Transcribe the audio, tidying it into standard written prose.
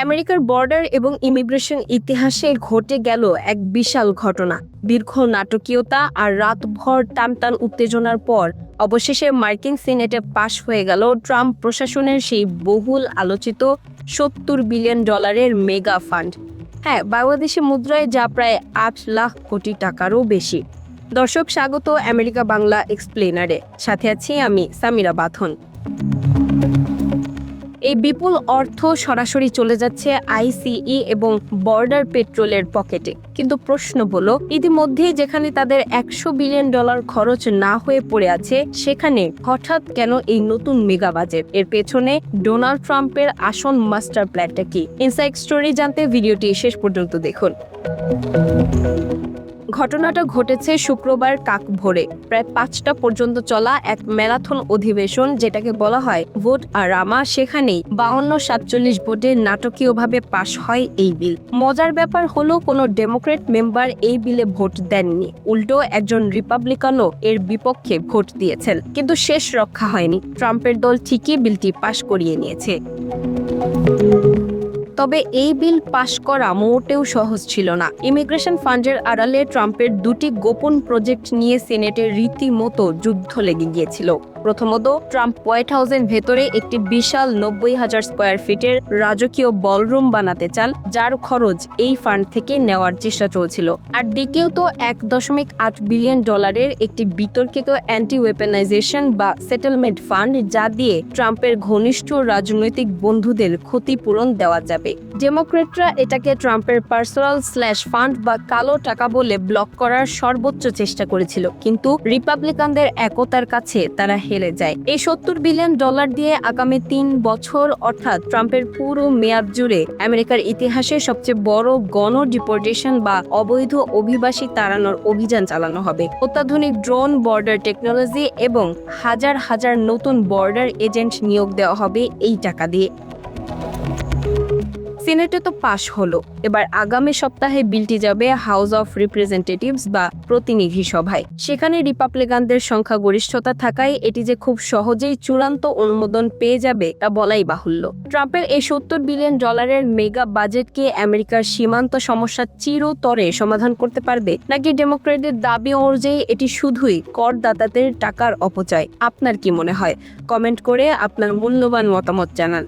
আমেরিকার বর্ডার এবং ইমিগ্রেশন ইতিহাসে ঘটে গেল এক বিশাল ঘটনা। দীর্ঘ নাটকীয়তা আর রাতভর টানটান উত্তেজনার পর অবশেষে মার্কিন সিনেটে পাশ হয়ে গেল ট্রাম্প প্রশাসনের সেই বহুল আলোচিত $70 বিলিয়ন মেগা ফান্ড। হ্যাঁ, বাংলাদেশি মুদ্রায় যা প্রায় 8 লাখ কোটি টাকারও বেশি। দর্শক, স্বাগত আমেরিকা বাংলা এক্সপ্লেনারে। সাথে আছি আমি সামিরা বাথন। এই বিপুল অর্থ সরাসরি চলে যাচ্ছে আইসিই এবং বর্ডার পেট্রোলের পকেটে। কিন্তু প্রশ্ন হলো, ইতিমধ্যে যেখানে তাদের $100 বিলিয়ন খরচ না হয়ে পড়ে আছে, সেখানে হঠাৎ কেন এই নতুন মেগা বাজেট? এর পেছনে ডোনাল্ড ট্রাম্পের আসল মাস্টার প্ল্যানটা কি? ইনসাইড স্টোরি জানতে ভিডিওটি শেষ পর্যন্ত দেখুন। ঘটনাটা ঘটেছে শুক্রবার কাক ভোরে প্রায় 5টা পর্যন্ত চলা এক ম্যারাথন অধিবেশন, যেটাকে বলা হয় ভোট আর রামা। সেখানেই 52-47 ভোটে নাটকীয়ভাবে পাশ হয় এই বিল। মজার ব্যাপার হলো, কোনো ডেমোক্রেট মেম্বার এই বিলে ভোট দেননি, উল্টো একজন রিপাবলিকানও এর বিপক্ষে ভোট দিয়েছেন। কিন্তু শেষ রক্ষা হয়নি, ট্রাম্পের দল ঠিকই বিলটি পাশ করিয়ে নিয়েছে। তবে এই বিল পাশ করা মোটেও সহজ ছিল না। ইমিগ্রেশন ফান্ডের আড়ালে ট্রাম্পের দুটি গোপন প্রজেক্ট নিয়ে সিনেটের রীতিমতো যুদ্ধ লেগে গিয়েছিল। প্রথমত, ট্রাম্প হোয়াইট হাউসের ভেতরে একটি বিশাল 90,000 স্কোয়ার ফিটের রাজকীয় বলরুম বানাতে চান, যার খরচ এই ফান্ড থেকে নেওয়ার চেষ্টা চলছিল। আর দ্বিতীয়ত, $1.8 বিলিয়ন একটি বিতর্কিত অ্যান্টি ওয়েপেনাইজেশন বা সেটেলমেন্ট ফান্ড, যা দিয়ে ট্রাম্পের ঘনিষ্ঠ রাজনৈতিক বন্ধুদের ক্ষতিপূরণ দেওয়া যাবে। ডেমোক্রেটরা এটাকে ট্রাম্পের পার্সোনাল ফান্ড বা কালো টাকা বলে ব্লক করার সর্বোচ্চ চেষ্টা করেছিল, কিন্তু রিপাবলিকানদের একতার কাছে তারা হেরে যায়। এই $70 বিলিয়ন দিয়ে আগামী 3 বছর অর্থাৎ ট্রাম্পের পুরো মেয়াদ জুড়ে আমেরিকার ইতিহাসে সবচেয়ে বড় গণ ডিপোর্টেশন বা অবৈধ অভিবাসী তাড়ানোর অভিযান চালানো হবে। অত্যাধুনিক ড্রোন, বর্ডার টেকনোলজি এবং হাজার হাজার নতুন বর্ডার এজেন্ট নিয়োগ দেওয়া হবে এই টাকা দিয়ে। সিনেটে তো পাশ হলো, এবার আগামী সপ্তাহে বিলটি যাবে হাউস অফ রিপ্রেজেন্টেটিভস বা প্রতিনিধি সভায়। সেখানে রিপাবলিকানদের সংখ্যাগরিষ্ঠতা থাকায় এটি যে খুব সহজেই চূড়ান্ত অনুমোদন পেয়ে যাবে তা বলাই বাহুল্য। ট্রাম্পের এই $70 বিলিয়ন মেগা বাজেটকে আমেরিকার সীমান্ত সমস্যা চিরতরে সমাধান করতে পারবে, নাকি ডেমোক্রেটদের দাবি অনুযায়ী এটি শুধুই করদাতাদের টাকার অপচয়? আপনার কি মনে হয়? কমেন্ট করে আপনার মূল্যবান মতামত জানান।